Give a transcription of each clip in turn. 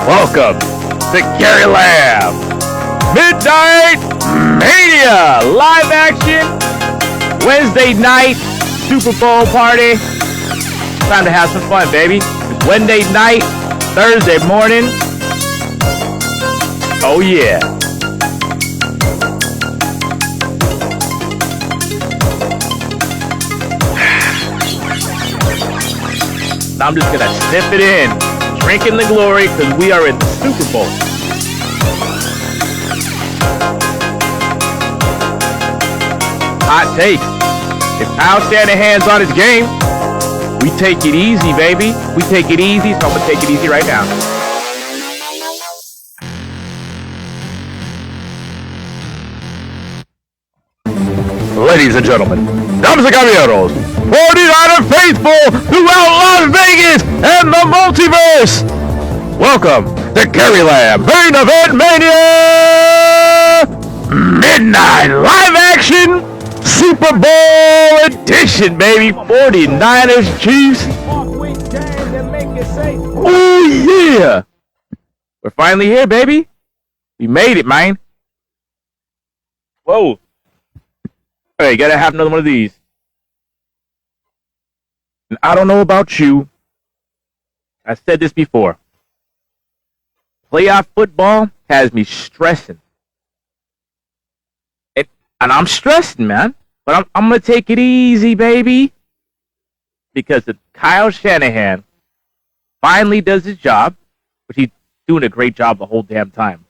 Welcome to Gary Lamb Midnight Mania live action Wednesday night Super Bowl party. Time to have some fun, baby. It's Wednesday night, Thursday morning. Oh yeah. I'm just gonna sniff it in, drinking the glory, because we are in the Super Bowl. Hot take. If Kyle Shanahan's on his game, we take it easy, baby. We take it easy, so I'm gonna take it easy right now. Ladies and gentlemen, damas y caballeros, 49er faithful throughout Las Vegas and the multiverse, welcome to Gary Lamb Main Event Mania Midnight Live Action Super Bowl Edition, baby. 49ers Chiefs. Oh yeah, we're finally here, baby. We made it, man. Whoa. Hey, gotta have another one of these. And I don't know about you. I said this before. Playoff football has me stressing. And I'm stressing, man. But I'm going to take it easy, baby. Because if Kyle Shanahan finally does his job, which he's doing a great job the whole damn time.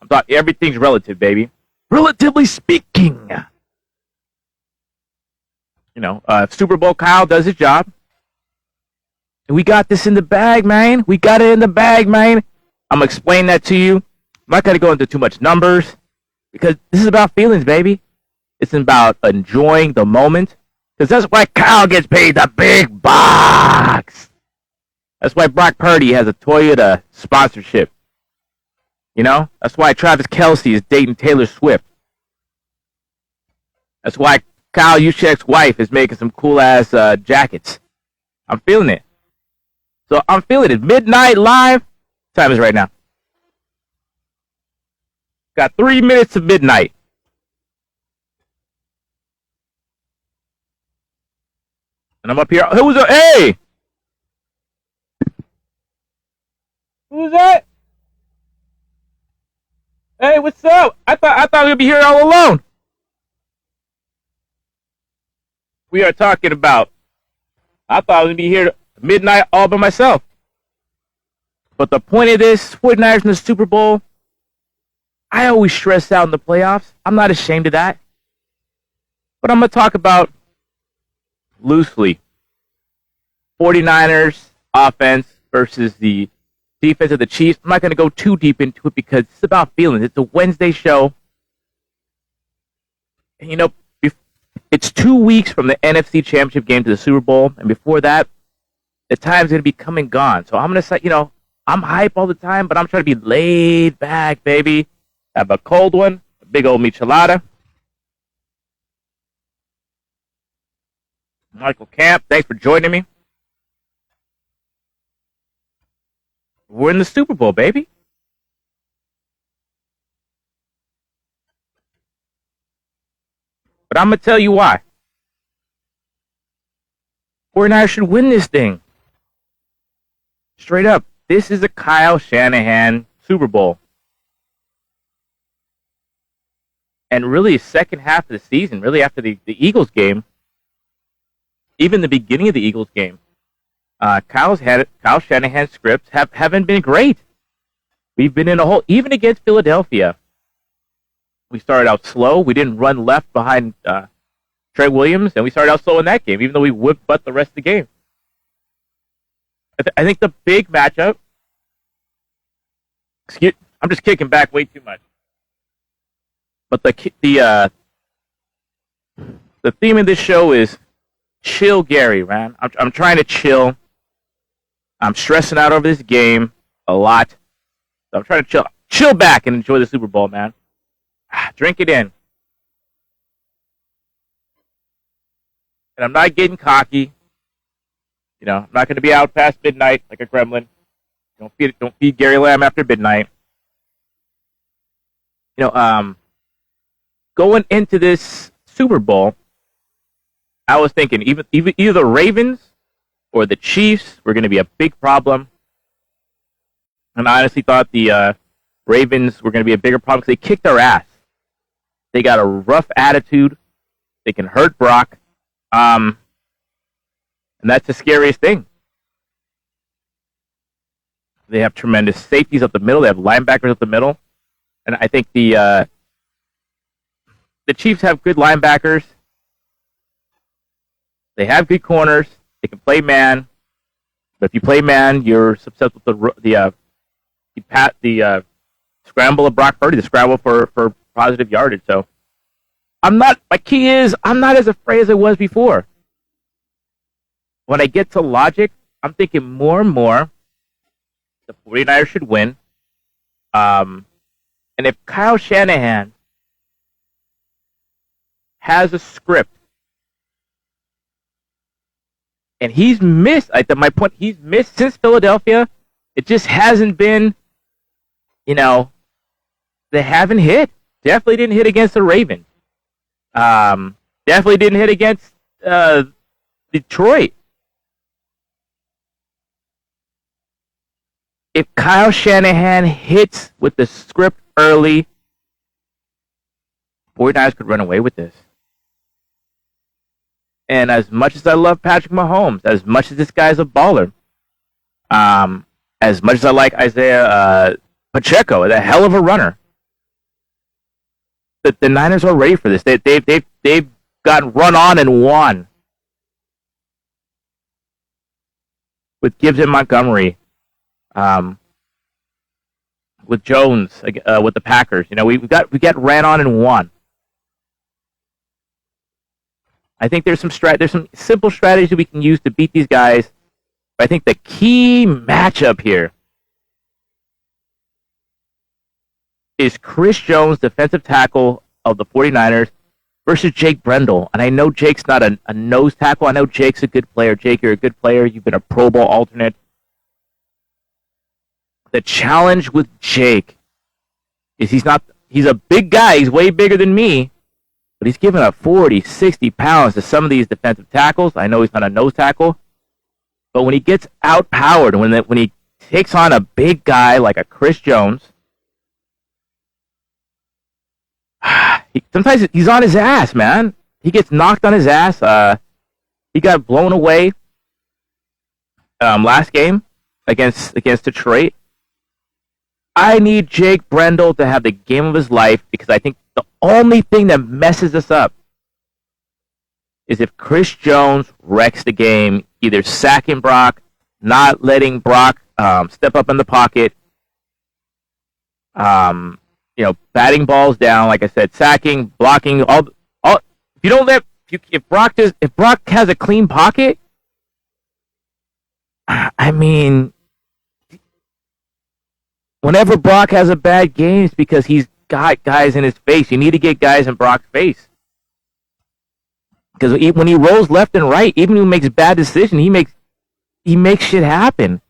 I thought everything's relative, baby. Relatively speaking. You know, Super Bowl Kyle does his job. And we got this in the bag, man. We got it in the bag, man. I'm going to explain that to you. I'm not going to go into too much numbers. Because this is about feelings, baby. It's about enjoying the moment. Because that's why Kyle gets paid the big bucks. That's why Brock Purdy has a Toyota sponsorship. You know? That's why Travis Kelce is dating Taylor Swift. That's why Kyle Juszczyk's wife is making some cool-ass jackets. I'm feeling it. So I'm feeling it. Midnight live. Time is right now. Got 3 minutes to midnight. And I'm up here. Who's that? Hey! Who's that? Hey, what's up? I thought we'd be here all alone. We are talking about. I thought I would be here midnight all by myself. But the point of this, 49ers in the Super Bowl, I always stress out in the playoffs. I'm not ashamed of that. But I'm going to talk about loosely 49ers offense versus the defense of the Chiefs. I'm not going to go too deep into it because it's about feelings. It's a Wednesday show. And, you know, it's 2 weeks from the NFC Championship game to the Super Bowl, and before that, the time's going to be come and gone. So I'm going to say, you know, I'm hype all the time, but I'm trying to be laid back, baby. Have a cold one, a big old michelada. Michael Camp, thanks for joining me. We're in the Super Bowl, baby. But I'm going to tell you why. 49ers should win this thing. Straight up. This is a Kyle Shanahan Super Bowl. And really, second half of the season, really after the Eagles game, even the beginning of the Eagles game, Kyle Shanahan's scripts haven't been great. We've been in a hole, even against Philadelphia. We started out slow. We didn't run left behind Trey Williams, and we started out slow in that game, even though we whipped butt the rest of the game. I think the big matchup. I'm just kicking back way too much. But the theme of this show is chill, Gary. Man, I'm trying to chill. I'm stressing out over this game a lot. So I'm trying to chill back and enjoy the Super Bowl, man. Drink it in. And I'm not getting cocky. You know, I'm not going to be out past midnight like a gremlin. Don't feed Gary Lamb after midnight. Going into this Super Bowl, I was thinking either the Ravens or the Chiefs were going to be a big problem. And I honestly thought the Ravens were going to be a bigger problem because they kicked our ass. They got a rough attitude. They can hurt Brock. And that's the scariest thing. They have tremendous safeties up the middle. They have linebackers up the middle. And I think the Chiefs have good linebackers. They have good corners. They can play man. But if you play man, you're susceptible to the scramble of Brock Purdy, the scramble for positive yardage. So my key is I'm not as afraid as I was before. When I get to logic, I'm thinking more and more the 49ers should win. And if Kyle Shanahan has a script, and he's missed, my point, he's missed since Philadelphia. It just hasn't been, they haven't hit. Definitely didn't hit against the Ravens. Definitely didn't hit against Detroit. If Kyle Shanahan hits with the script early, 49ers could run away with this. And as much as I love Patrick Mahomes, as much as this guy's a baller, as much as I like Isaiah Pacheco, the hell of a runner, the Niners are ready for this. They've gotten run on and won with Gibbs and Montgomery, with Jones, with the Packers. We got ran on and won. I think there's some simple strategies we can use to beat these guys. But I think the key matchup here is Chris Jones, defensive tackle of the 49ers, versus Jake Brendel. And I know Jake's not a nose tackle. I know Jake's a good player. Jake, you're a good player. You've been a Pro Bowl alternate. The challenge with Jake is he's a big guy. He's way bigger than me. But he's giving up 40, 60 pounds to some of these defensive tackles. I know he's not a nose tackle. But when he gets outpowered, when he takes on a big guy like a Chris Jones, sometimes he's on his ass, man. He gets knocked on his ass. He got blown away last game against Detroit. I need Jake Brendel to have the game of his life because I think the only thing that messes us up is if Chris Jones wrecks the game, either sacking Brock, not letting Brock step up in the pocket, batting balls down, like I said, sacking, blocking, all. If you don't if Brock has a clean pocket, I mean, whenever Brock has a bad game, it's because he's got guys in his face. You need to get guys in Brock's face. Because when he rolls left and right, even when he makes bad decisions, he makes shit happen.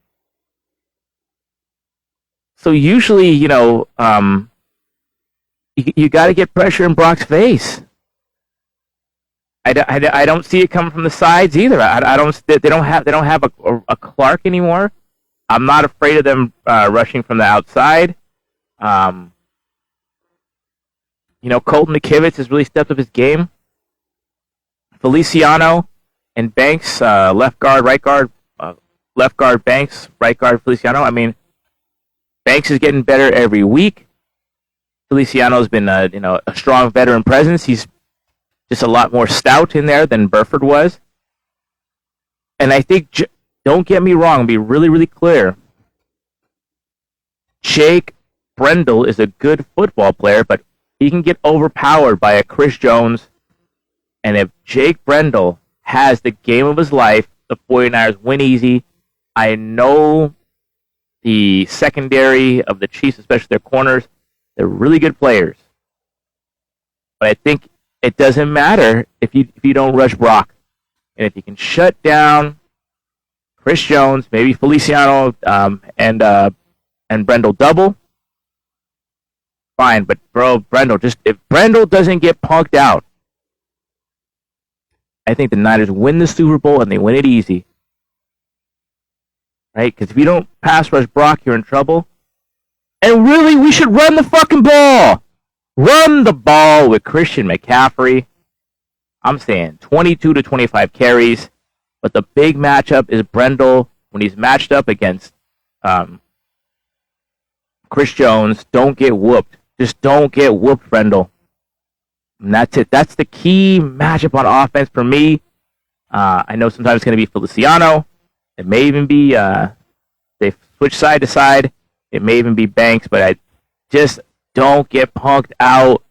So usually, you got to get pressure in Brock's face. I don't see it coming from the sides either. They don't have a Clark anymore. I'm not afraid of them rushing from the outside. Colton McKivitz has really stepped up his game. Feliciano and Banks, left guard, right guard, left guard Banks, right guard Feliciano. I mean, Banks is getting better every week. Feliciano's been a strong veteran presence. He's just a lot more stout in there than Burford was. And I think, don't get me wrong, be really, really clear. Jake Brendel is a good football player, but he can get overpowered by a Chris Jones. And if Jake Brendel has the game of his life, the 49ers win easy. I know the secondary of the Chiefs, especially their corners, they're really good players. But I think it doesn't matter if you don't rush Brock. And if you can shut down Chris Jones, maybe Feliciano, and Brendel double. Fine, but bro, if Brendel doesn't get punked out, I think the Niners win the Super Bowl and they win it easy. Right? Because if you don't pass rush Brock, you're in trouble. And really, we should run the fucking ball. Run the ball with Christian McCaffrey. I'm saying 22 to 25 carries. But the big matchup is Brendel when he's matched up against Chris Jones. Don't get whooped. Just don't get whooped, Brendel. And that's it. That's the key matchup on offense for me. I know sometimes it's going to be Feliciano. It may even be, they switch side to side. It may even be Banks, but I just don't get punked out.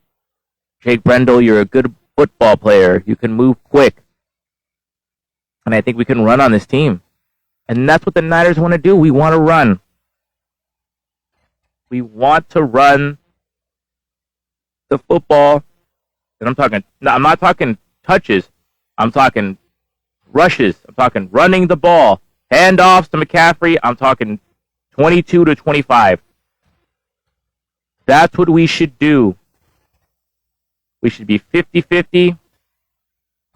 Jake Brendel, you're a good football player. You can move quick. And I think we can run on this team. And that's what the Niners want to do. We want to run. We want to run the football. And I'm not talking touches. I'm talking rushes. I'm talking running the ball. Handoffs to McCaffrey. I'm talking 22 to 25. That's what we should do. We should be 50-50.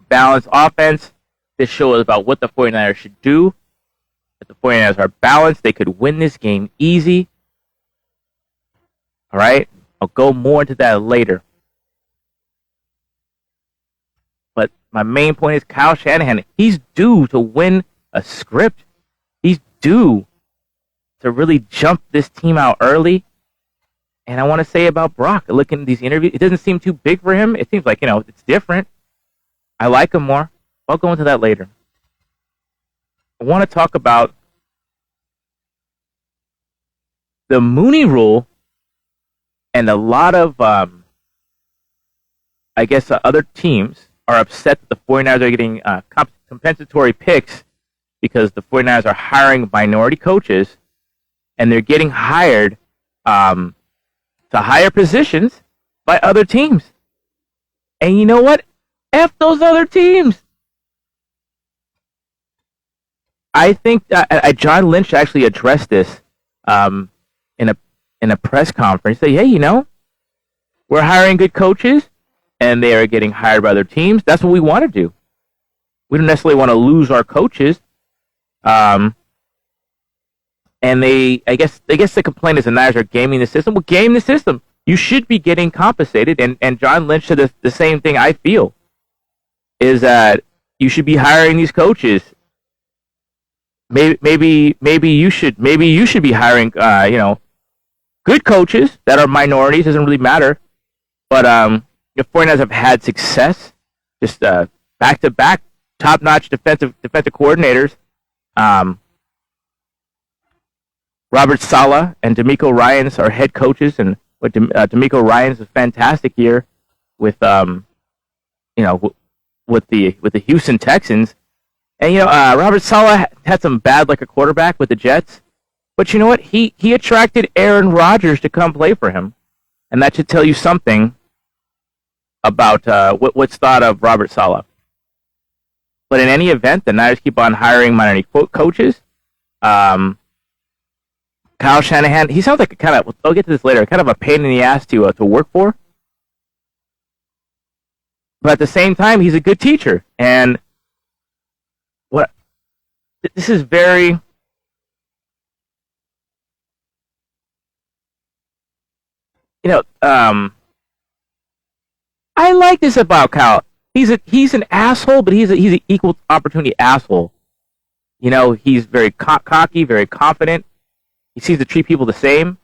Balanced offense. This show is about what the 49ers should do. If the 49ers are balanced, they could win this game easy. All right? I'll go more into that later. But my main point is Kyle Shanahan. He's due to win a script. He's due to really jump this team out early. And I want to say about Brock, looking at these interviews, it doesn't seem too big for him. It seems like, it's different. I like him more. I'll go into that later. I want to talk about the Mooney Rule and a lot of, other teams are upset that the 49ers are getting compensatory picks because the 49ers are hiring minority coaches and they're getting hired to higher positions by other teams. And you know what? F those other teams. I think John Lynch actually addressed this in a press conference. Say, hey, we're hiring good coaches, and they are getting hired by other teams. That's what we want to do. We don't necessarily want to lose our coaches. And I guess the complaint is the Niners are gaming the system. Well, game the system. You should be getting compensated. And John Lynch said the same thing I feel, is that you should be hiring these coaches. Maybe you should be hiring good coaches that are minorities. Doesn't really matter, but the 49ers have had success, just back to back top notch defensive coordinators. Robert Saleh and D'Amico Ryans are head coaches, and D'Amico Ryans is a fantastic year with with the Houston Texans. And, Robert Saleh had some bad like a quarterback with the Jets. But you know what? He attracted Aaron Rodgers to come play for him. And that should tell you something about what's thought of Robert Saleh. But in any event, the Niners keep on hiring minority coaches. Kyle Shanahan, he sounds like I'll get to this later, kind of a pain in the ass to work for. But at the same time, he's a good teacher. And this is very... I like this about Kyle. He's an asshole, but he's an equal opportunity asshole. He's very cocky, very confident. He seems to treat people the same.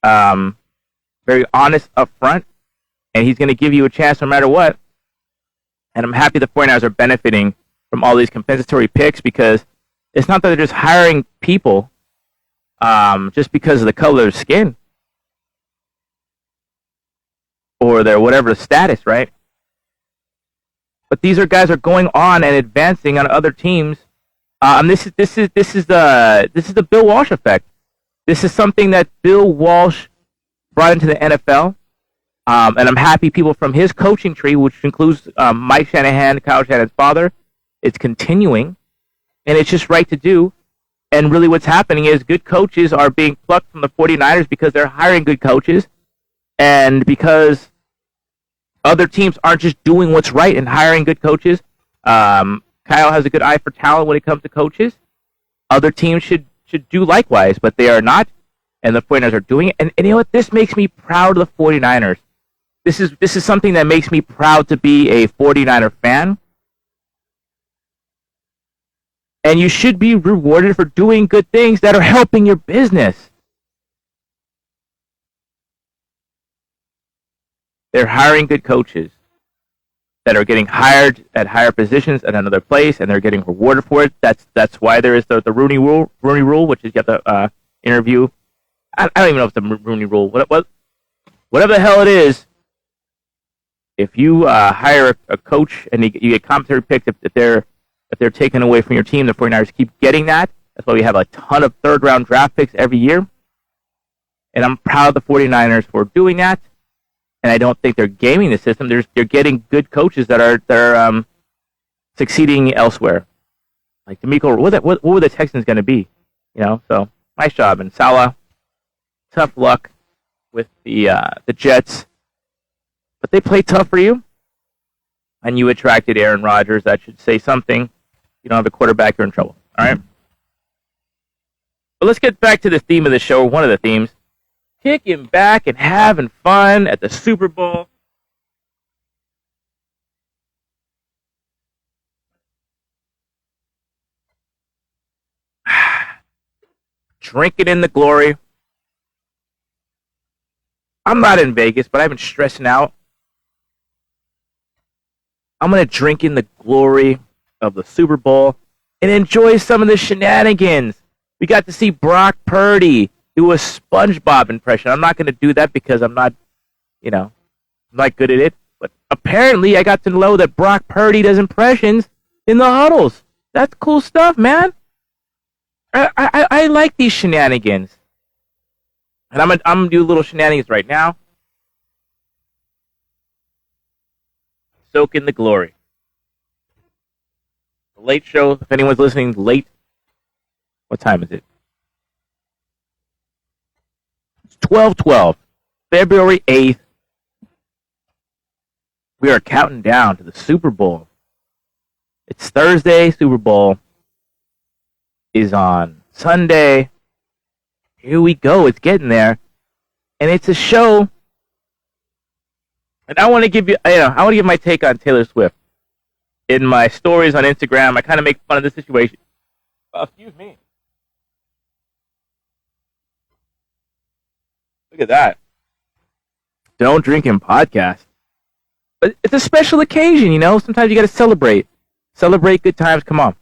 Very honest up front, and he's going to give you a chance no matter what. And I'm happy the 49ers are benefiting from all these compensatory picks, because it's not that they're just hiring people just because of the color of their skin or their whatever status, right? But these are guys are going on and advancing on other teams. This is the Bill Walsh effect. This is something that Bill Walsh brought into the NFL, and I'm happy people from his coaching tree, which includes Mike Shanahan, Kyle Shanahan's father, is continuing. and it's just right to do. And really what's happening is good coaches are being plucked from the 49ers because they're hiring good coaches, and because other teams aren't just doing what's right and hiring good coaches. Kyle has a good eye for talent when it comes to coaches. Other teams should do likewise, but they are not, and the 49ers are doing it. And you know what? This makes me proud of the 49ers. This is something that makes me proud to be a 49er fan. And you should be rewarded for doing good things that are helping your business. They're hiring good coaches that are getting hired at higher positions at another place, and they're getting rewarded for it. That's why there is the Rooney Rule, which is you have to interview. I don't even know if it's the Rooney Rule. Whatever the hell it is, if you hire a coach and you get commentary picks, if they're taken away from your team, the 49ers keep getting that. That's why we have a ton of third-round draft picks every year. And I'm proud of the 49ers for doing that. And I don't think they're gaming the system. They're getting good coaches that are succeeding elsewhere. Like DeMeco, what were the Texans going to be? So nice job. And Salah, tough luck with the Jets. But they play tough for you. And you attracted Aaron Rodgers. That should say something. You don't have a quarterback, you're in trouble. All right? But let's get back to the theme of the show, one of the themes. Kicking back and having fun at the Super Bowl. Drinking in the glory. I'm not in Vegas, but I've been stressing out. I'm going to drink in the glory of the Super Bowl and enjoy some of the shenanigans. We got to see Brock Purdy do a SpongeBob impression. I'm not going to do that because I'm not good at it. But apparently I got to know that Brock Purdy does impressions in the huddles. That's cool stuff, man. I like these shenanigans. And I'm gonna do little shenanigans right now. Soak in the glory. The Late Show, if anyone's listening late, what time is it? It's 12:12, February 8th. We are counting down to the Super Bowl. It's Thursday. Super Bowl is on Sunday. Here we go. It's getting there. And it's a show. And I want to give my take on Taylor Swift. In my stories on Instagram, I kind of make fun of the situation. Excuse me. Look at that. Don't drink in podcast. But it's a special occasion, Sometimes you got to celebrate. Celebrate good times. Come on.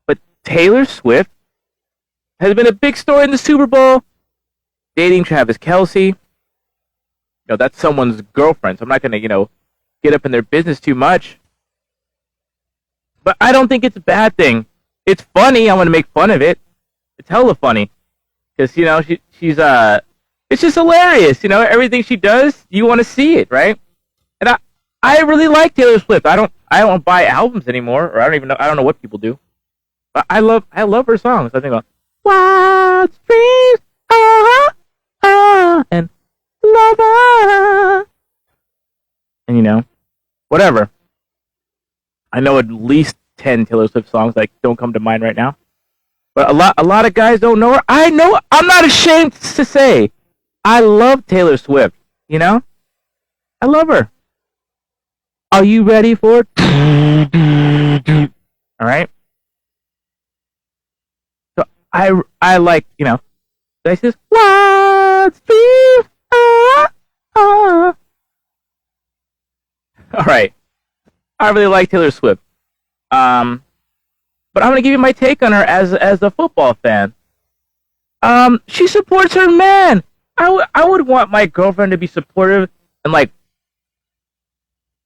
But Taylor Swift has been a big story in the Super Bowl. Dating Travis Kelce. That's someone's girlfriend, so I'm not going to, get up in their business too much. But I don't think it's a bad thing. It's funny. I want to make fun of it. It's hella funny. Because, she's it's just hilarious. Everything she does, you want to see it, right? And I really like Taylor Swift. I don't buy albums anymore, or I don't know what people do. But I love her songs. I think, Wild Streams, and Lover. And whatever. I know at least 10 Taylor Swift songs that don't come to mind right now. But a lot of guys don't know her. I know. I'm not ashamed to say I love Taylor Swift. I love her. Are you ready for it? All right. So I like, I just Wild Streams. All right. I really like Taylor Swift. But I'm going to give you my take on her as a football fan. She supports her man. I would want my girlfriend to be supportive and,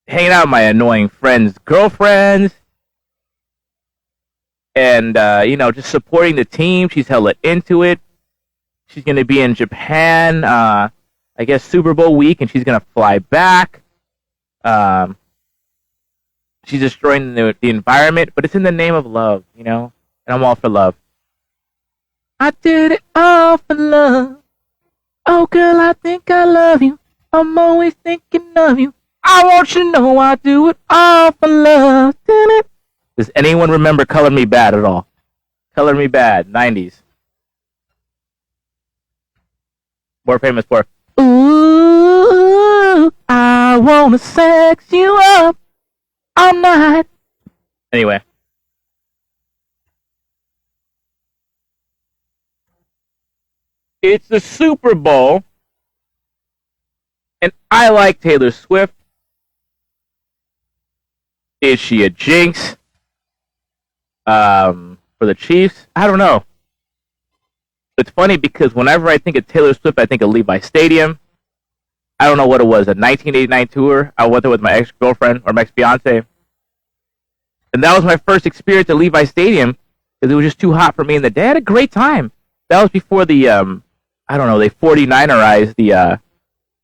hanging out with my annoying friends' girlfriends. And, just supporting the team. She's hella into it. She's going to be in Japan, I guess, Super Bowl week, and she's going to fly back. she's destroying the environment, but it's in the name of love, you know? And I'm all for love. I did it all for love. Oh, girl, I think I love you. I'm always thinking of you. I want you to know I do it all for love. Does anyone remember Color Me Bad at all? Color Me Bad, 90s. More famous for, ooh, I wanna sex you up all night. Anyway. It's the Super Bowl, and I like Taylor Swift. Is she a jinx for the Chiefs? I don't know. It's funny because whenever I think of Taylor Swift, I think of Levi Stadium. I don't know what it was, a 1989 tour. I went there with my ex-girlfriend or my ex-fiance. And that was my first experience at Levi Stadium because it was just too hot for me and the day. I had a great time. That was before the, I don't know, they 49erized the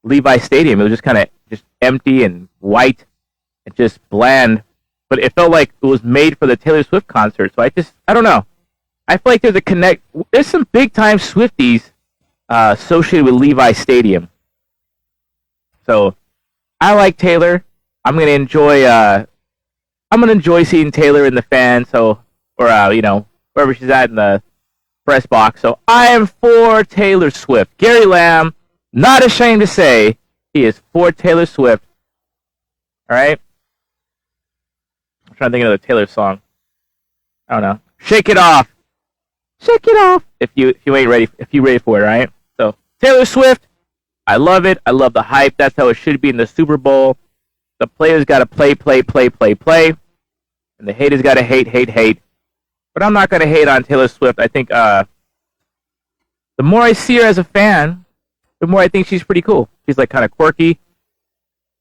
Levi Stadium. It was just kind of just empty and white and just bland. But it felt like it was made for the Taylor Swift concert. So I don't know. I feel like there's a connect. There's some big-time Swifties associated with Levi Stadium. So I like Taylor. I'm gonna enjoy. I'm gonna enjoy seeing Taylor in the fan. So or you know, wherever she's at in the press box. So I am for Taylor Swift. Gary Lamb, not ashamed to say he is for Taylor Swift. All right. I'm trying to think of the Taylor song. I don't know. Shake It Off. Shake it off. If you ain't ready, if you're ready for it, right? So Taylor Swift, I love it. I love the hype. That's how it should be in the Super Bowl. The players got to play, and the haters got to hate. But I'm not gonna hate on Taylor Swift. I think the more I see her as a fan, the more I think she's pretty cool. She's like kind of quirky.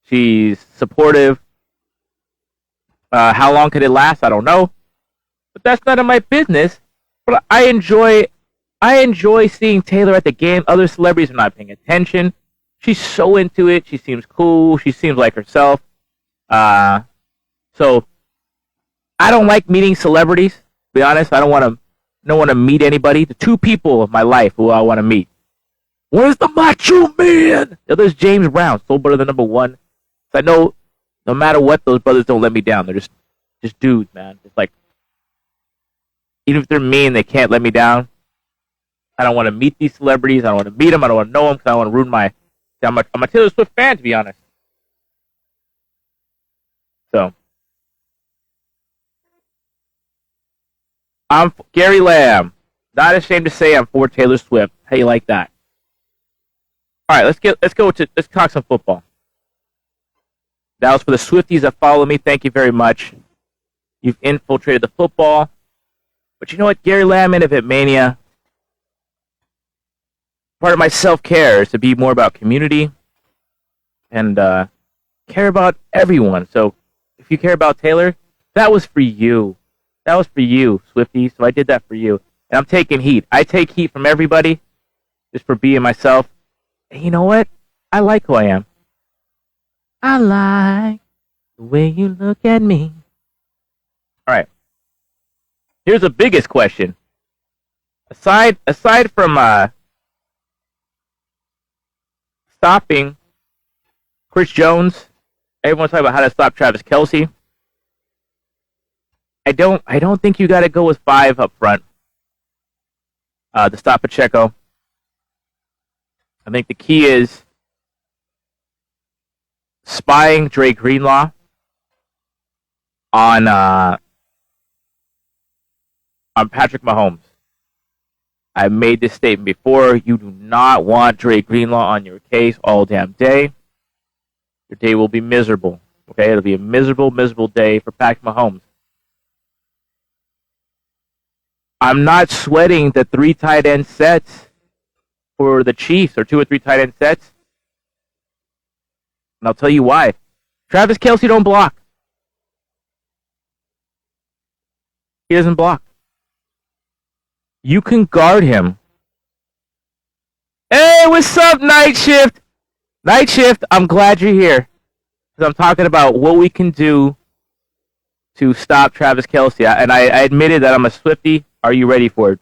She's supportive. How long could it last? I don't know. But that's none of my business. But I enjoy seeing Taylor at the game. Other celebrities are not paying attention. She's so into it. She seems cool. She seems like herself. So I don't like meeting celebrities. To be honest, I don't want to meet anybody. The two people of my life who I want to meet. One is the Macho Man. The other is James Brown, Soul Brother #1. So I know no matter what, those brothers don't let me down. They're just dudes, man. It's like, even if they're mean, they can't let me down. I don't want to meet these celebrities. I don't want to meet them. I don't want to know them because I don't want to ruin my... I'm a Taylor Swift fan, to be honest. So. I'm Gary Lamb. Not ashamed to say I'm for Taylor Swift. How you like that? All right, let's talk some football. That was for the Swifties that follow me. Thank you very much. You've infiltrated the football. But you know what? Gary Lamb, Innovate Mania. Part of my self-care is to be more about community and care about everyone. So if you care about Taylor, that was for you. That was for you, Swifties. So I did that for you. And I'm taking heat. I take heat from everybody just for being myself. And you know what? I like who I am. I like the way you look at me. All right. Here's the biggest question. Aside from stopping Chris Jones, everyone's talking about how to stop Travis Kelce. I don't think you got to go with 5 up front to stop Pacheco. I think the key is spying Dre Greenlaw on Patrick Mahomes. I made this statement before. You do not want Dre Greenlaw on your case all damn day. Your day will be miserable. Okay, it'll be a miserable day for Patrick Mahomes. I'm not sweating the 3 tight end sets for the Chiefs, or 2 or 3 tight end sets. And I'll tell you why. Travis Kelce don't block. He doesn't block. You can guard him. Hey, what's up, Night Shift? Night Shift, I'm glad you're here. Because I'm talking about what we can do to stop Travis Kelce. And I admitted that I'm a Swiftie. Are you ready for it?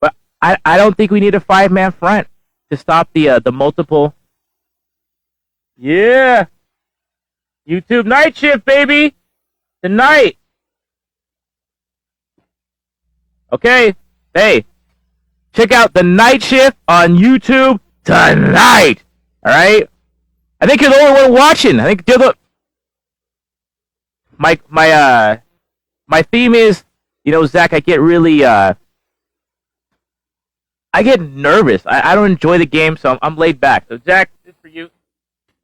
But I don't think we need a 5-man front to stop the multiple. Yeah. YouTube night shift, baby. Tonight. Okay. Hey. Check out the night shift on YouTube tonight. All right. I think you're the only one watching. I think you're the. My theme is, Zach. I get really I get nervous. I don't enjoy the game, so I'm laid back. So Zach, this is for you.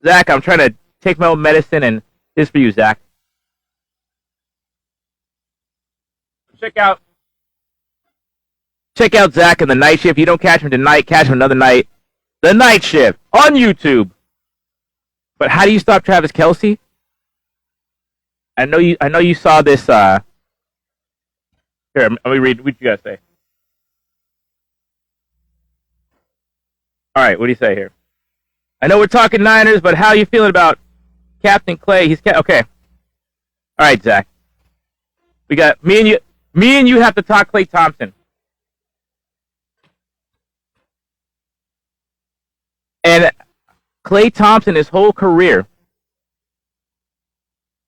Zach, I'm trying to take my own medicine, and this is for you, Zach. Check out Zach in the night shift. If you don't catch him tonight, catch him another night. The night shift on YouTube. But how do you stop Travis Kelce? I know you saw this. Here, let me read what you guys say. All right, what do you say here? I know we're talking Niners, but how are you feeling about Captain Clay? Okay. All right, Zach. We got me and you. Me and you have to talk Klay Thompson. And Klay Thompson, his whole career.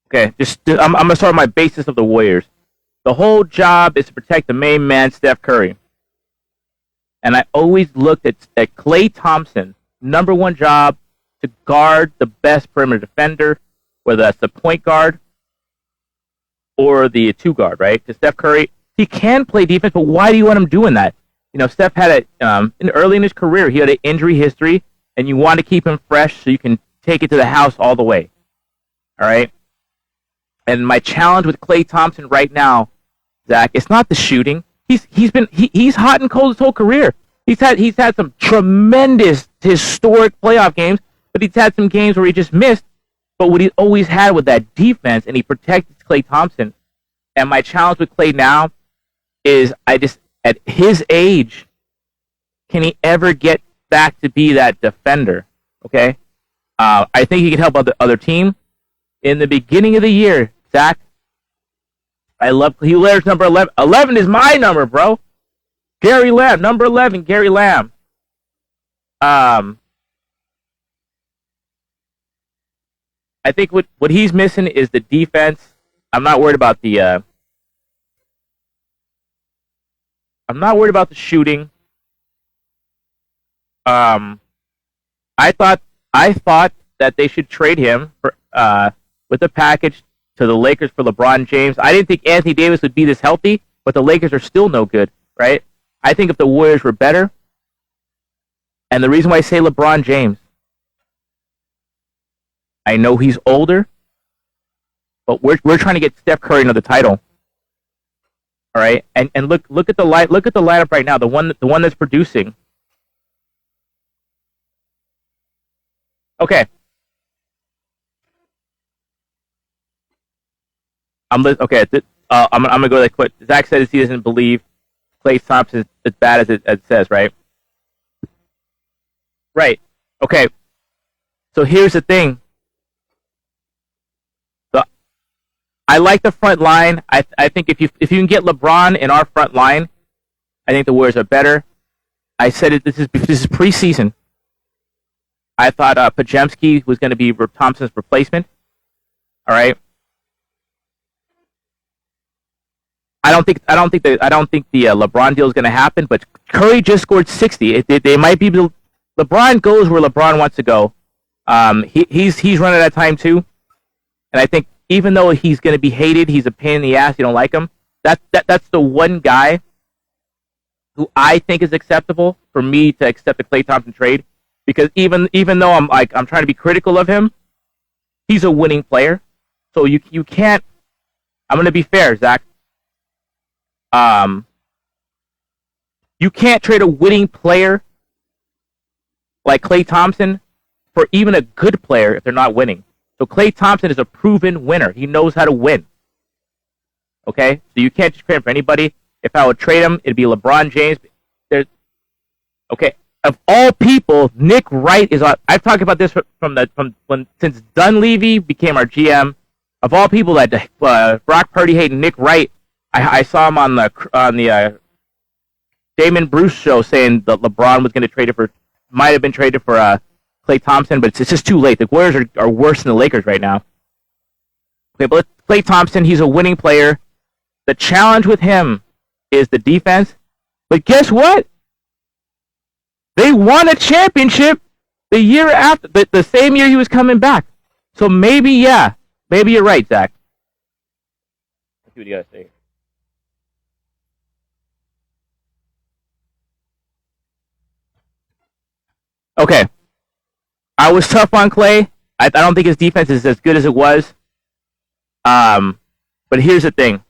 Okay, I'm gonna start my basis of the Warriors. The whole job is to protect the main man, Steph Curry. And I always looked at Klay Thompson, number one job to guard the best perimeter defender, whether that's the point guard or the two guard, right? Because Steph Curry, he can play defense, but why do you want him doing that? Steph had early in his career, he had an injury history, and you want to keep him fresh so you can take it to the house all the way. All right? And my challenge with Klay Thompson right now, Zach, it's not the shooting. He's hot and cold his whole career. He's had some tremendous historic playoff games, but he's had some games where he just missed. But what he always had with that defense, and he protected Klay Thompson. And my challenge with Klay now is at his age, can he ever get back to be that defender? Okay, I think he can help other team. In the beginning of the year, Zach, he wears number 11. 11 is my number, bro. Gary Lamb, number 11, Gary Lamb. I think what he's missing is the defense. I'm not worried about the shooting. I thought that they should trade him for with a package to the Lakers for LeBron James. I didn't think Anthony Davis would be this healthy, but the Lakers are still no good, right? I think if the Warriors were better, and the reason why I say LeBron James, I know he's older, but we're trying to get Steph Curry another title. All right, and look at the lineup right now, the one that's producing. Okay. I'm gonna go that quick. Zach says he doesn't believe Klay Thompson is as bad as it says, right? Right. Okay. So here's the thing. I like the front line. I think if you can get LeBron in our front line, I think the Warriors are better. I said it. This is preseason. I thought Podziemski was going to be Thompson's replacement. All right. I don't think the LeBron deal is going to happen. But Curry just scored 60. They might be. LeBron goes where LeBron wants to go. He's running out of time too, and I think even though he's going to be hated, he's a pain in the ass. You don't like him. That's the one guy who I think is acceptable for me to accept the Klay Thompson trade, because even though I'm trying to be critical of him, he's a winning player. So you can't. I'm going to be fair, Zach. You can't trade a winning player like Klay Thompson for even a good player if they're not winning. So Klay Thompson is a proven winner. He knows how to win. Okay? So you can't just trade him for anybody. If I would trade him, it'd be LeBron James. Okay. Of all people, Nick Wright is on. I've talked about this since Dunleavy became our GM. Of all people, that Brock Purdy hating Nick Wright. I saw him on the Damon Bruce show saying that LeBron was going to trade it for, might have been traded for Klay Thompson, but it's just too late. The Warriors are worse than the Lakers right now. Okay, but Klay Thompson, he's a winning player. The challenge with him is the defense. But guess what? They won a championship the year after, the same year he was coming back. So maybe, yeah, maybe you're right, Zach. Let's see what you got to say. Okay. I was tough on Klay. I don't think his defense is as good as it was. But here's the thing.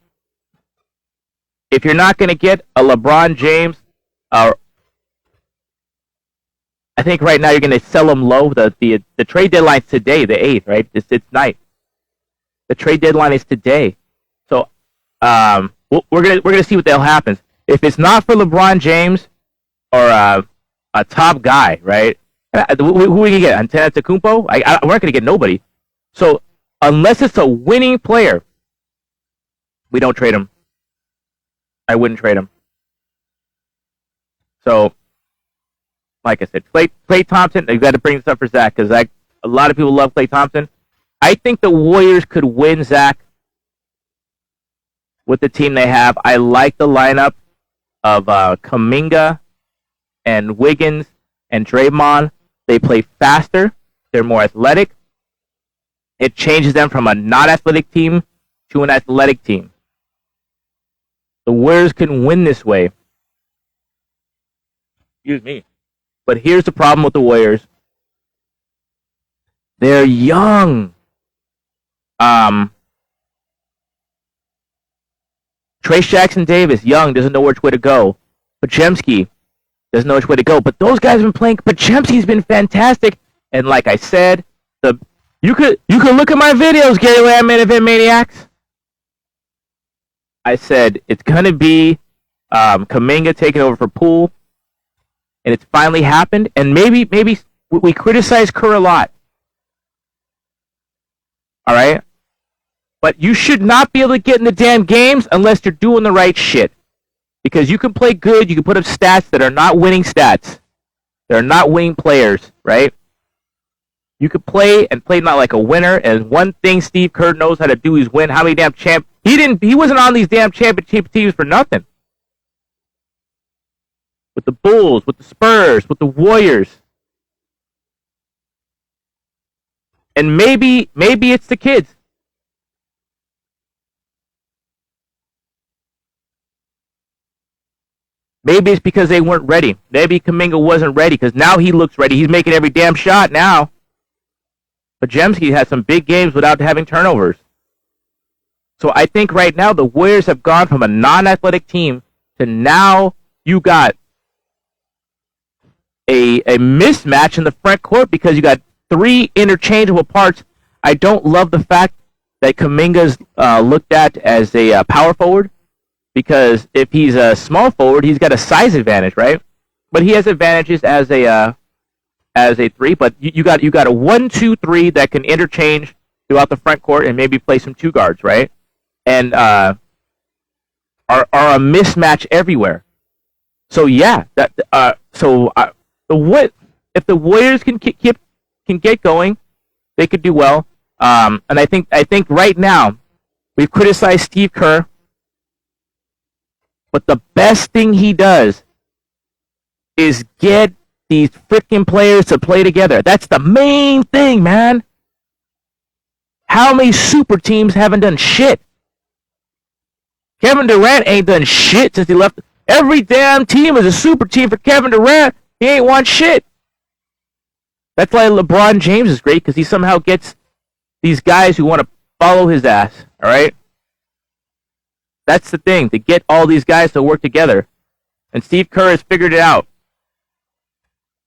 If you're not going to get a LeBron James, I think right now you're going to sell him low. The trade deadline's today, the 8th, right? It's night. The trade deadline is today. So we're gonna see what the hell happens. If it's not for LeBron James or a top guy, right? Who are we gonna get? Antetokounmpo? We're not gonna get nobody. So unless it's a winning player, we don't trade him. I wouldn't trade him. So, like I said, Klay Thompson. I got to bring this up for Zach because a lot of people love Klay Thompson. I think the Warriors could win, Zach, with the team they have. I like the lineup of Kuminga and Wiggins and Draymond. They play faster. They're more athletic. It changes them from a not athletic team to an athletic team. The Warriors can win this way. Excuse me. But here's the problem with the Warriors. They're young. Trace Jackson-Davis, young, doesn't know which way to go. Podziemski doesn't know which way to go. But those guys have been playing. Podziemski's been fantastic. And like I said, you could look at my videos, Gary Landman, Event Maniacs. I said it's gonna be Kuminga taking over for Poole, and it's finally happened. And maybe we criticize Kerr a lot. All right, but you should not be able to get in the damn games unless you're doing the right shit. Because you can play good, you can put up stats that are not winning stats. They're not winning players, right? You could play and play not like a winner. And one thing Steve Kerr knows how to do is win. How many damn He wasn't on these damn championship teams for nothing. With the Bulls, with the Spurs, with the Warriors. And maybe it's the kids. Maybe it's because they weren't ready. Maybe Kuminga wasn't ready because now he looks ready. He's making every damn shot now. Podziemski had some big games without having turnovers. So I think right now the Warriors have gone from a non-athletic team to now you got a mismatch in the front court because you got three interchangeable parts. I don't love the fact that Kuminga's looked at as a power forward because if he's a small forward, he's got a size advantage, right? But he has advantages as a three. But you got a 1-2-3 that can interchange throughout the front court and maybe play some two guards, right? And are a mismatch everywhere. So yeah, if the Warriors can get going, they could do well. And I think right now we've criticized Steve Kerr, but the best thing he does is get these freaking players to play together. That's the main thing, man. How many super teams haven't done shit? Kevin Durant ain't done shit since he left. Every damn team is a super team for Kevin Durant. He ain't won shit. That's why LeBron James is great, because he somehow gets these guys who want to follow his ass, all right? That's the thing, to get all these guys to work together. And Steve Kerr has figured it out.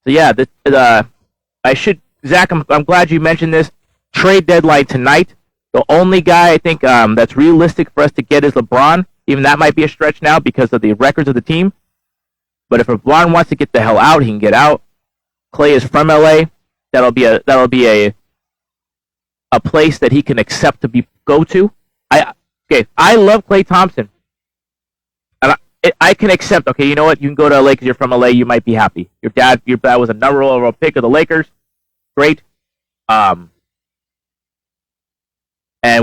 So yeah, Zach, I'm glad you mentioned this. Trade deadline tonight. The only guy I think that's realistic for us to get is LeBron. Even that might be a stretch now because of the records of the team. But if LeBron wants to get the hell out, he can get out. Klay is from LA. That'll be a a place that he can accept to go to. I love Klay Thompson, and I can accept. Okay, you know what? You can go to LA because you're from LA. You might be happy. Your dad was a number one overall pick of the Lakers. Great. And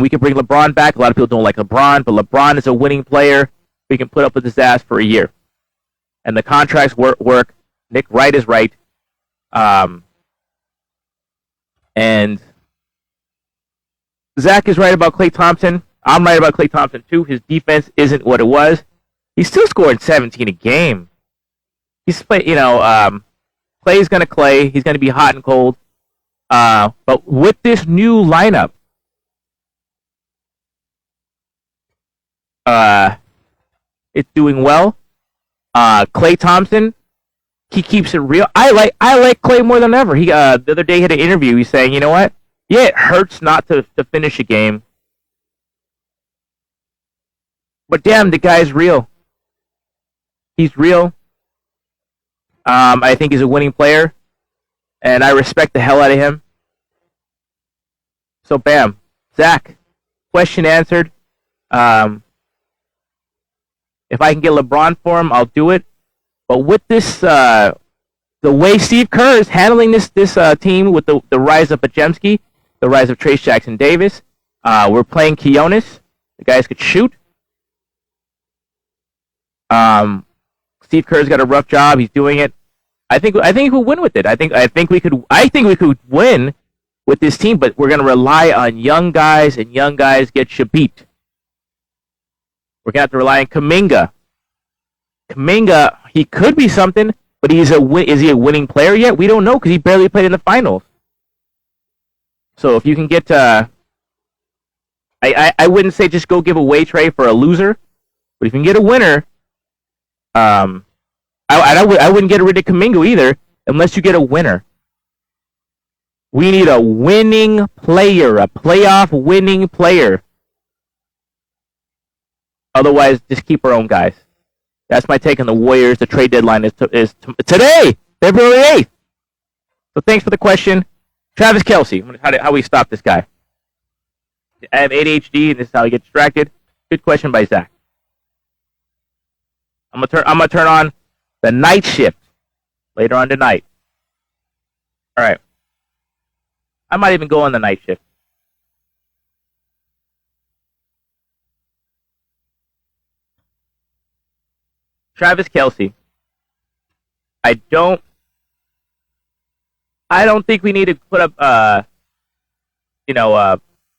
we can bring LeBron back. A lot of people don't like LeBron, but LeBron is a winning player. We can put up with his ass for a year, and the contracts work. Nick Wright is right. And Zach is right about Klay Thompson. I'm right about Klay Thompson too. His defense isn't what it was. He's still scoring 17 a game. He's Klay's gonna Klay. He's gonna be hot and cold. But with this new lineup, it's doing well. Klay Thompson, he keeps it real. I like Klay more than ever. He the other day he had an interview. He's saying, you know what? Yeah, it hurts not to finish a game, but damn, the guy's real. He's real. I think he's a winning player, and I respect the hell out of him. So, bam, Zach, question answered. If I can get LeBron for him, I'll do it. But with this, the way Steve Kerr is handling this team with the rise of Podziemski, the rise of Trace Jackson Davis, we're playing Quinones. The guys could shoot. Steve Kerr's got a rough job. He's doing it. I think he could win with it. I think we could win with this team, but we're gonna rely on young guys, and young guys get beat. We're gonna have to rely on Kuminga. Kuminga, he could be something, but is he a winning player yet? We don't know because he barely played in the finals. So if you can get, I wouldn't say just go give away Trey for a loser, but if you can get a winner, I wouldn't get rid of Kuminga either unless you get a winner. We need a winning player, a playoff winning player. Otherwise, just keep our own guys. That's my take on the Warriors. The trade deadline is today, February 8th. So thanks for the question. Travis Kelce, how we stop this guy? I have ADHD, and this is how I get distracted. Good question by Zach. I'm gonna turn on the night shift later on tonight. All right. I might even go on the night shift. Travis Kelce. I don't think we need to put up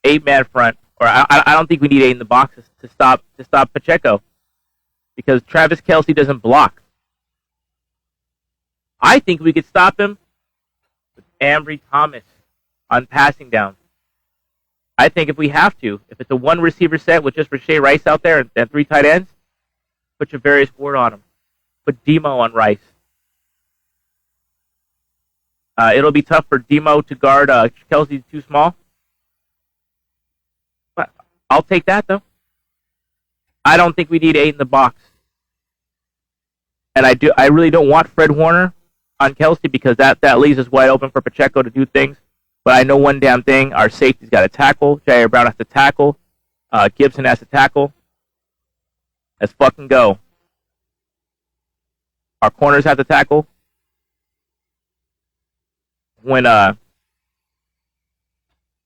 8-man front, or I don't think we need 8 in the box to stop Pacheco, because Travis Kelce doesn't block. I think we could stop him with Ambry Thomas on passing down. I think if we have to, if it's a one receiver set with just Rashee Rice out there and 3 tight ends, put Javarius Ward on him. Put Demo on Rice. It'll be tough for Demo to guard Kelce's too small. But I'll take that, though. I don't think we need 8 in the box. And I really don't want Fred Warner on Kelce, because that leaves us wide open for Pacheco to do things. But I know one damn thing. Our safety's got to tackle. Jair Brown has to tackle. Gibson has to tackle. Let's fucking go. Our corners have to tackle. When Demo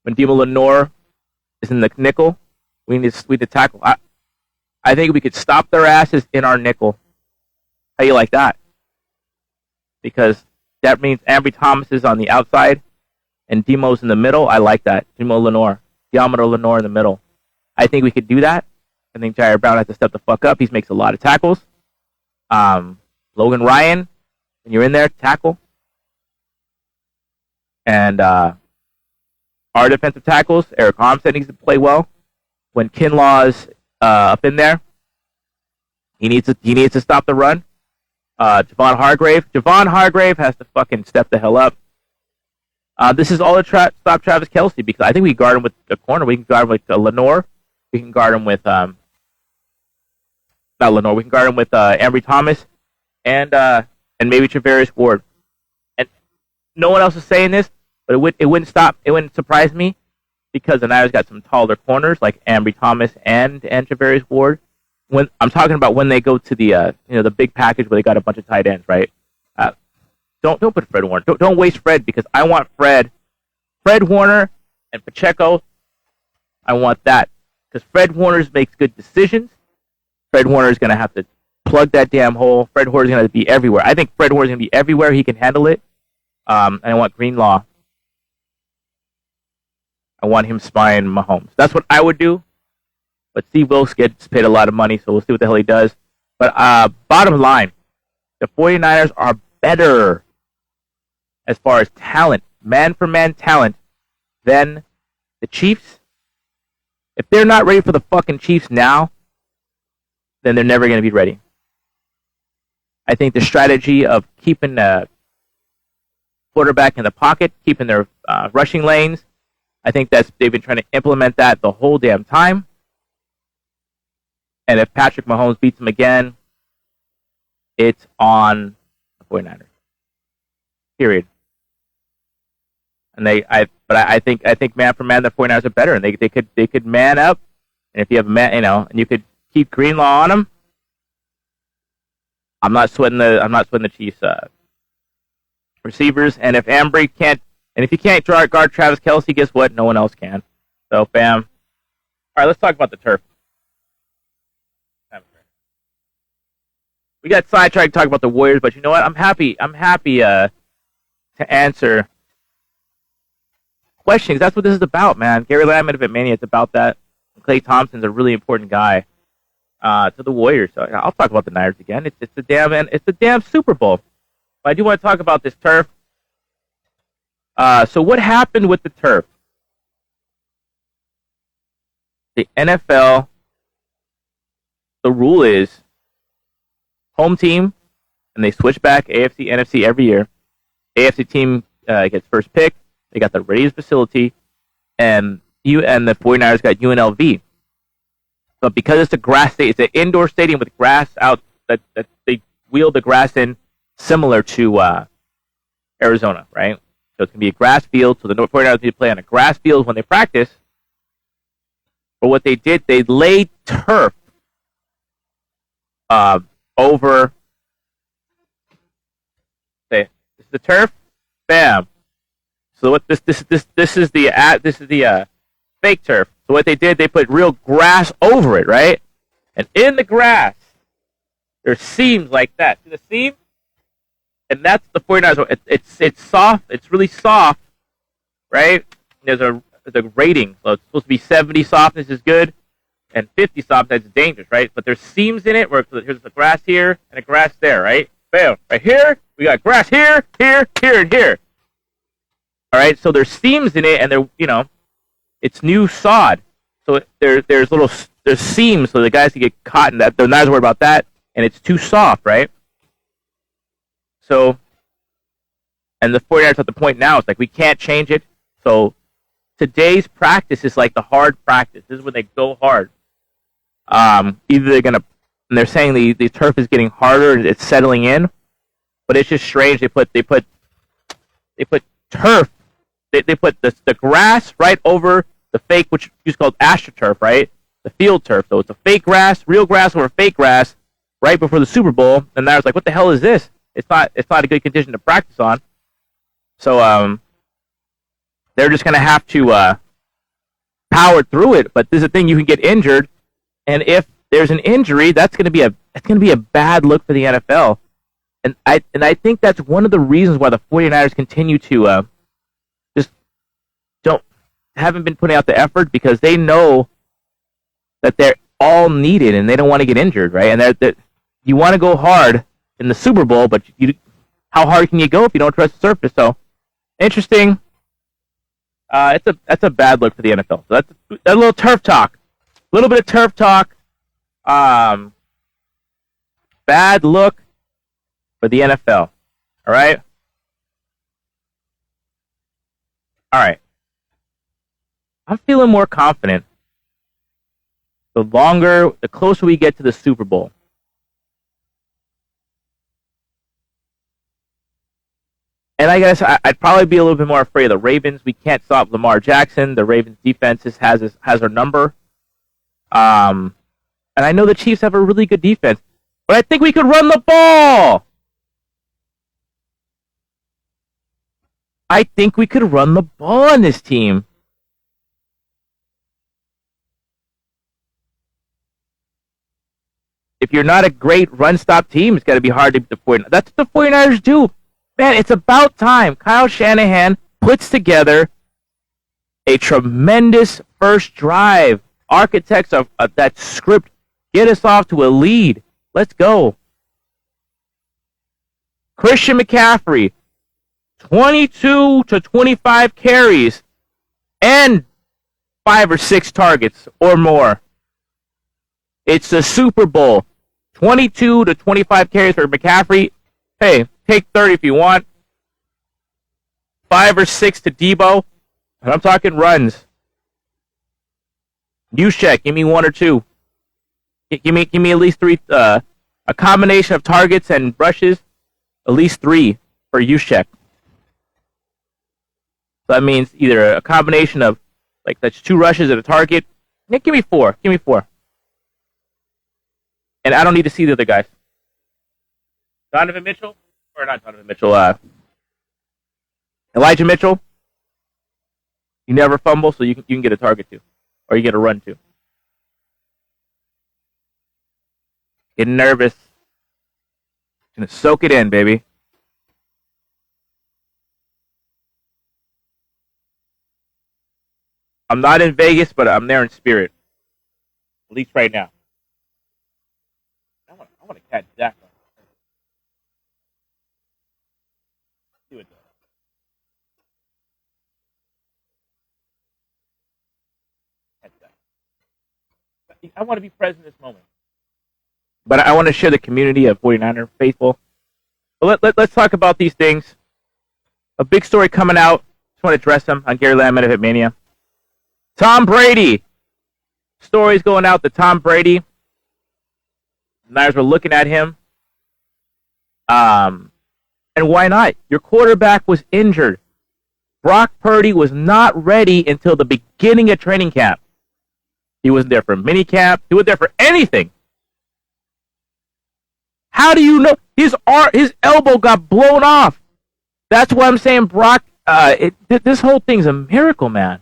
Lenore is in the nickel, we need to tackle. I think we could stop their asses in our nickel. How you like that? Because that means Ambry Thomas is on the outside and Demo's in the middle. I like that. Demo Lenore. Diameter Lenore in the middle. I think we could do that. I think Jair Brown has to step the fuck up. He makes a lot of tackles. Logan Ryan, when you're in there, tackle. And our defensive tackles, Eric Armstead needs to play well. When Kinlaw's up in there, he needs to stop the run. Javon Hargrave has to fucking step the hell up. This is all to stop Travis Kelce, because I think we can guard him with a corner. We can guard him with Lenore. We can guard him with not Lenore. We can guard him with Ambry Thomas and maybe Javarius Ward. And no one else is saying this, but it wouldn't surprise me because the Niners got some taller corners like Ambry Thomas and Javarius Ward. When I'm talking about when they go to the the big package where they got a bunch of tight ends, right? Don't put Fred Warner. Don't waste Fred, because I want Fred Warner and Pacheco. I want that because Fred Warner makes good decisions. Fred Warner is going to have to plug that damn hole. Fred Warner is going to be everywhere. I think Fred Warner is going to be everywhere. He can handle it. And I want Greenlaw. I want him spying Mahomes. That's what I would do. But Steve Wilkes gets paid a lot of money, so we'll see what the hell he does. But bottom line, the 49ers are better as far as talent, man-for-man talent, than the Chiefs. If they're not ready for the fucking Chiefs now, then they're never going to be ready. I think the strategy of keeping the quarterback in the pocket, keeping their rushing lanes, I think they've been trying to implement that the whole damn time. And if Patrick Mahomes beats them again, it's on the 49ers. Period. And I think man for man, the 49ers are better, and they could man up. And if you have and you could keep Greenlaw on them, I'm not sweating the Chiefs receivers. And if Ambry can't, and if you can't guard Travis Kelce, guess what? No one else can. So bam. All right, let's talk about the turf. We got sidetracked talking about the Warriors, but you know what? I'm happy to answer questions. That's what this is about, man. Gary Lamb at Mania, it's about that. Klay Thompson's a really important guy to the Warriors. So I'll talk about the Niners again. It's the damn Super Bowl. But I do want to talk about this turf. So what happened with the turf? The NFL, the rule is home team, and they switch back AFC, NFC every year. AFC team gets first pick. They got the Raiders facility, and the 49ers got UNLV. But because it's a grass state, it's an indoor stadium with grass out that they wheel the grass in, similar to Arizona, right? So it's going to be a grass field, so the 49ers need to play on a grass field when they practice. But what they did, they laid turf over. Say, this is the turf. Bam. So what this is the fake turf. So what they did, they put real grass over it, right? And in the grass, there's seams like that. See the seam? And that's the 49ers. It's soft. It's really soft, right? There's a rating. So it's supposed to be 70 softness is good, and 50 softness is dangerous, right? But there's seams in it where here's the grass here and a grass there, right? Bam. Right here, we got grass here, here, here, and here. All right. So there's seams in it, and they're it's new sod. So there's seams, so the guys can get caught in that. They're not as worried about that, and it's too soft, right? So, and the 49ers at the point now, it's like we can't change it. So today's practice is like the hard practice. This is when they go hard. Either they're gonna, and they're saying the turf is getting harder and it's settling in, but it's just strange. They put turf. They put the grass right over the fake, which is called AstroTurf, right? The field turf. So it's a fake grass, real grass over fake grass, right before the Super Bowl. And I was like, what the hell is this? It's not a good condition to practice on. So they're just gonna have to power through it. But this is the thing: you can get injured, and if there's an injury, that's gonna be a bad look for the NFL. And I think that's one of the reasons why the 49ers continue to just haven't been putting out the effort, because they know that they're all needed and they don't want to get injured, right? And that you want to go hard in the Super Bowl, but how hard can you go if you don't trust the surface? So interesting. That's a bad look for the NFL. So that's a little turf talk. A little bit of turf talk. Bad look for the NFL. All right? All right. I'm feeling more confident the closer we get to the Super Bowl. And I guess I'd probably be a little bit more afraid of the Ravens. We can't stop Lamar Jackson. The Ravens defense has our number. And I know the Chiefs have a really good defense, but I think we could run the ball. I think we could run the ball on this team. If you're not a great run-stop team, it's going to be hard to beat the 49ers. That's what the 49ers do. Man, it's about time Kyle Shanahan puts together a tremendous first drive. Architects of that script. Get us off to a lead. Let's go. Christian McCaffrey, 22 to 25 carries and 5 or 6 targets or more. It's the Super Bowl. 22 to 25 carries for McCaffrey. Hey, take 30 if you want. 5 or 6 to Debo. And I'm talking runs. Juszczyk, give me 1 or 2. Give me at least 3. A combination of targets and rushes. At least 3 for Juszczyk. So that means either a combination of, like, that's 2 rushes and a target. Yeah, give me 4. Give me 4. And I don't need to see the other guys. Donovan Mitchell? Or not Donovan Mitchell. Elijah Mitchell. You never fumble, so you can get a target too. Or you get a run too. Getting nervous. Gonna soak it in, baby. I'm not in Vegas, but I'm there in spirit. At least right now. I want to catch Dak. Do it though. Catch Dak. I want to be present in this moment. But I want to share the community of 49er faithful. But let's talk about these things. A big story coming out. Just want to address them on Gary Lamb at Hitmania. Tom Brady. Stories going out that Tom Brady. The Niners were looking at him. And why not? Your quarterback was injured. Brock Purdy was not ready until the beginning of training camp. He wasn't there for minicamp. He wasn't there for anything. How do you know? His elbow got blown off. That's why I'm saying Brock, this whole thing's a miracle, man.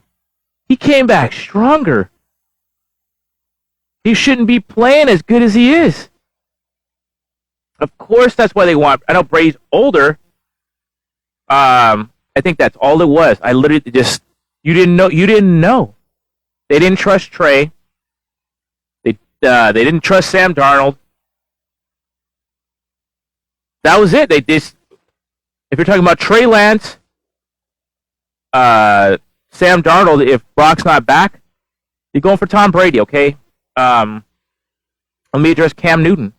He came back stronger. He shouldn't be playing as good as he is. Of course, that's why they want. I know Brady's older. I think that's all it was. I literally just you didn't know. They didn't trust Trey. They didn't trust Sam Darnold. That was it. If you're talking about Trey Lance, Sam Darnold, if Brock's not back, you're going for Tom Brady, okay? Let me address Cam Newton.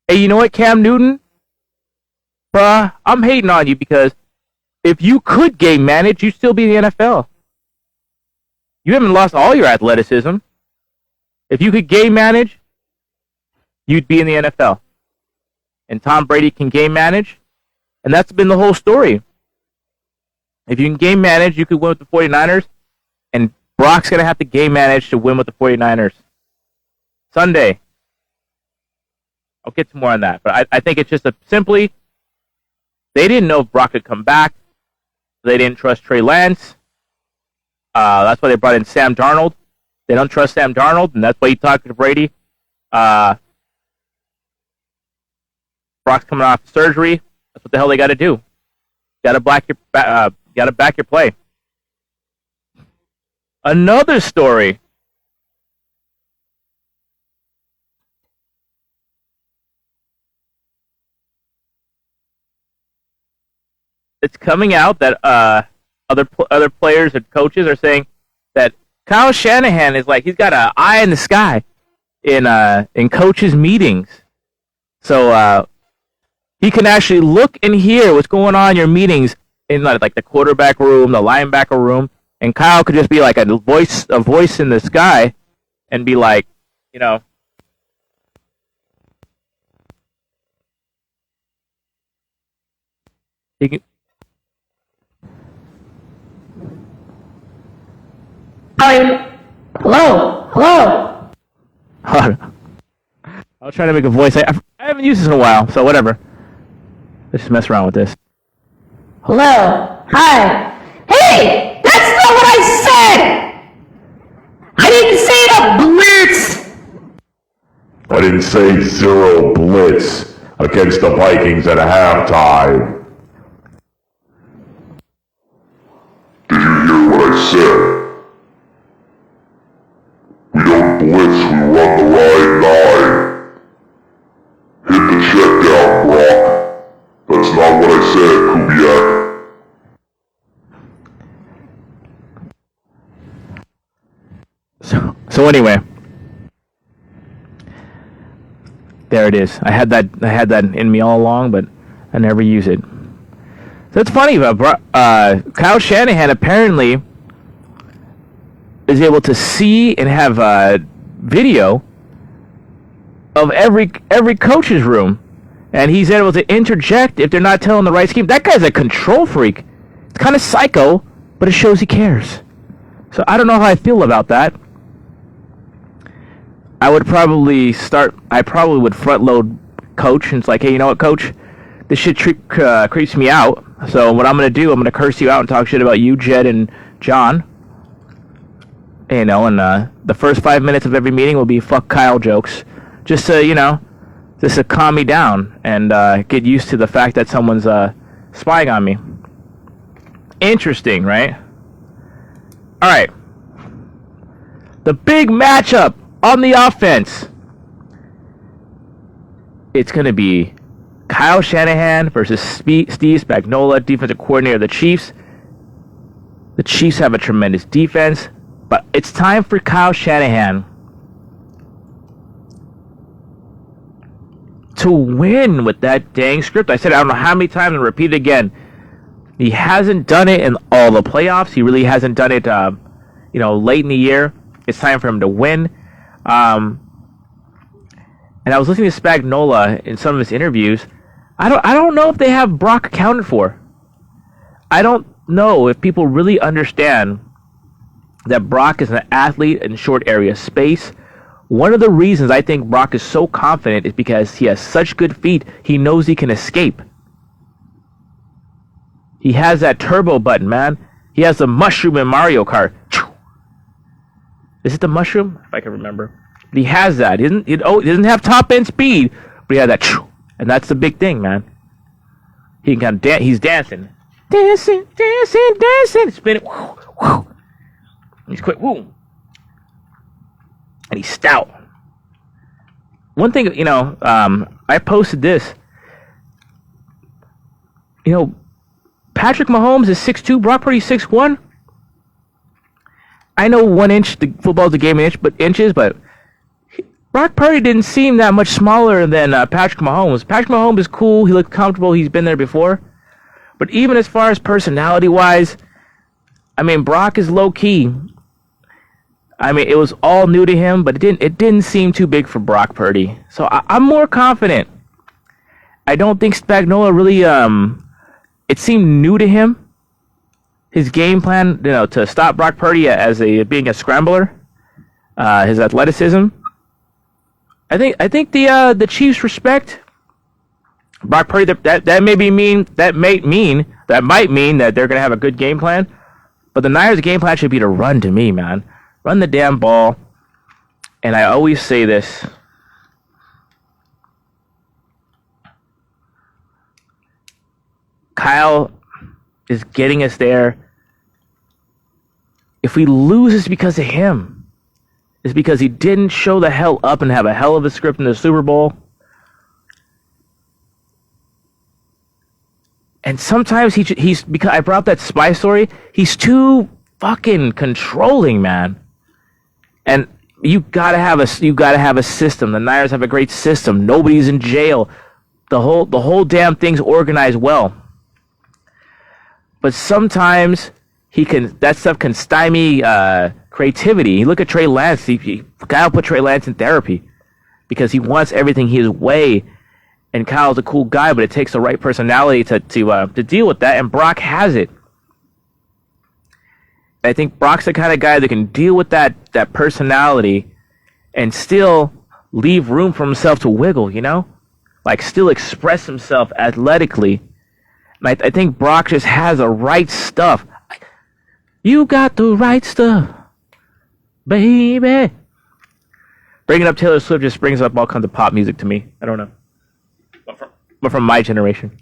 Hey, you know what, Cam Newton? Bruh, I'm hating on you because if you could game manage, you'd still be in the NFL. You haven't lost all your athleticism. If you could game manage, you'd be in the NFL. And Tom Brady can game manage, and that's been the whole story. If you can game manage, you could win with the 49ers, and Brock's going to have to game manage to win with the 49ers. Sunday. I'll get to more on that, but I think it's just simply, they didn't know if Brock could come back. They didn't trust Trey Lance. That's why they brought in Sam Darnold. They don't trust Sam Darnold, and that's why he talked to Brady. Brock's coming off surgery. That's what the hell they got to do. Got to back your play. Another story. It's coming out that other players and coaches are saying that Kyle Shanahan is like he's got an eye in the sky in coaches' meetings. So he can actually look and hear what's going on in your meetings in like the quarterback room, the linebacker room, and Kyle could just be like a voice in the sky and be like, you know, He can, Hi. Hello. Hello. I was trying to make a voice. I haven't used this in a while, so whatever. Let's just mess around with this. Hello. Hi. Hey, that's not what I said. I didn't say the Blitz. I didn't say zero blitz against the Vikings at halftime. Did you hear what I said? We don't blitz, we run the right line. Hit the check down, Brock. That's not what I said, Kubiak. So anyway, there it is. I had that in me all along, but I never use it. So it's funny. Kyle Shanahan apparently is able to see and have video of every coach's room, and he's able to interject if they're not telling the right scheme. That guy's a control freak. It's kind of psycho, but it shows he cares. So I don't know how I feel about that. I probably would front load Coach, and it's like, hey, you know what, Coach? This shit creeps me out. So what I'm going to do, I'm going to curse you out and talk shit about you, Jed, and John. You know, and the first 5 minutes of every meeting will be fuck Kyle jokes. Just to calm me down and get used to the fact that someone's spying on me. Interesting, right? All right. The big matchup on the offense. It's going to be Kyle Shanahan versus Steve Spagnuolo, defensive coordinator of the Chiefs. The Chiefs have a tremendous defense, but it's time for Kyle Shanahan to win with that dang script. I said I don't know how many times, and repeat it again. He hasn't done it in all the playoffs. He really hasn't done it, late in the year. It's time for him to win. And I was listening to Spagnuolo in some of his interviews. I don't know if they have Brock accounted for. I don't know if people really understand that Brock is an athlete in short area space. One of the reasons I think Brock is so confident is because he has such good feet, he knows he can escape. He has that turbo button, man. He has the mushroom in Mario Kart. Is it the mushroom? If I can remember. But he has that. He doesn't have top end speed, but he has that. And that's the big thing, man. He can kind of dance. He's dancing. Dancing. Spinning. He's quick. Woo. And he's stout. One thing, I posted this. Patrick Mahomes is 6'2", Brock Purdy 6'1". I know 1 inch, the football's a game in inches, but Brock Purdy didn't seem that much smaller than Patrick Mahomes. Patrick Mahomes is cool. He looked comfortable. He's been there before. But even as far as personality-wise, Brock is low-key. It was all new to him, but it didn't seem too big for Brock Purdy. So I'm more confident. I don't think Spagnuolo really, it seemed new to him. His game plan, to stop Brock Purdy as being a scrambler, his athleticism. I think the Chiefs respect Brock Purdy. That might mean that they're gonna have a good game plan. But the Niners' game plan should be to run to me, man. Run the damn ball. And I always say this. Kyle is getting us there. If we lose, it's because of him. It's because he didn't show the hell up and have a hell of a script in the Super Bowl. And sometimes he's because I brought up that spy story. He's too fucking controlling, man. And you gotta have a system. The Niners have a great system. Nobody's in jail. The whole damn thing's organized well. But sometimes that stuff can stymie creativity. You look at Trey Lance. Kyle put Trey Lance in therapy because he wants everything his way. And Kyle's a cool guy, but it takes the right personality to deal with that, and Brock has it. I think Brock's the kind of guy that can deal with that personality and still leave room for himself to wiggle, you know? Like, still express himself athletically. And I think Brock just has the right stuff. You got the right stuff, baby. Bringing up Taylor Swift just brings up all kinds of pop music to me. I don't know. But from my generation.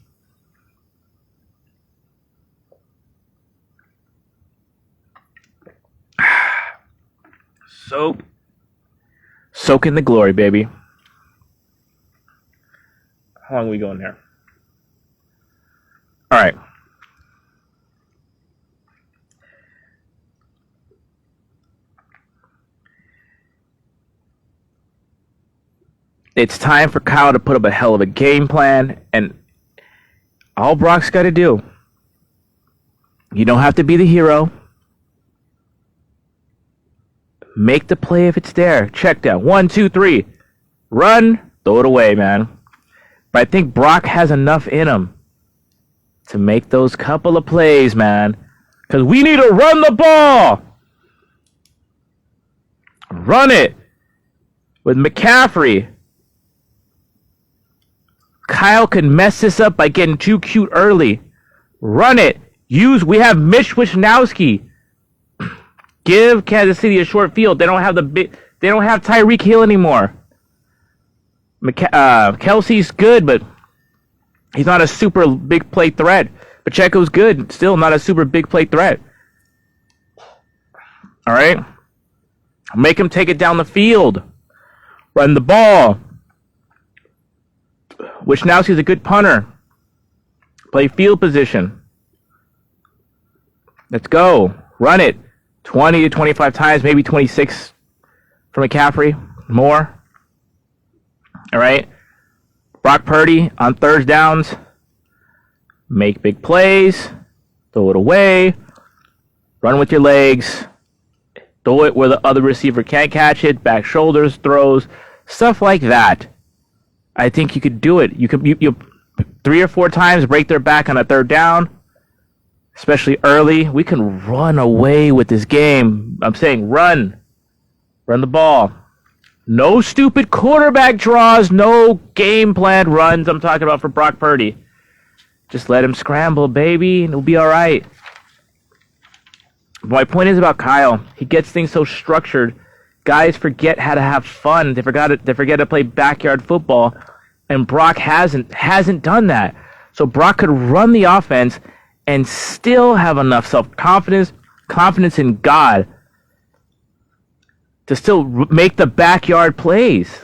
Soak in the glory, baby. How long are we going there? All right. It's time for Kyle to put up a hell of a game plan, and all Brock's got to do, you don't have to be the hero. Make the play if it's there. Check down. 1, 2, 3. Run. Throw it away, man. But I think Brock has enough in him to make those couple of plays, man. Because we need to run the ball. Run it. With McCaffrey. Kyle can mess this up by getting too cute early. Run it. We have Mitch Wishnowski. Give Kansas City a short field. They don't have Tyreek Hill anymore. Kelsey's good, but he's not a super big play threat. Pacheco's good, still not a super big play threat. All right? Make him take it down the field. Run the ball. Wishnowski's a good punter. Play field position. Let's go. Run it. 20 to 25 times, maybe 26 for McCaffrey. More. All right? Brock Purdy on third downs. Make big plays. Throw it away. Run with your legs. Throw it where the other receiver can't catch it. Back shoulders, throws. Stuff like that. I think you could do it. You 3 or 4 times break their back on a third down. Especially early. We can run away with this game. I'm saying run. Run the ball. No stupid quarterback draws. No game plan runs I'm talking about for Brock Purdy. Just let him scramble, baby, and it'll be all right. My point is about Kyle. He gets things so structured. Guys forget how to have fun. They forget to play backyard football. And Brock hasn't done that. So Brock could run the offense and still have enough self-confidence, confidence in God, to still make the backyard plays,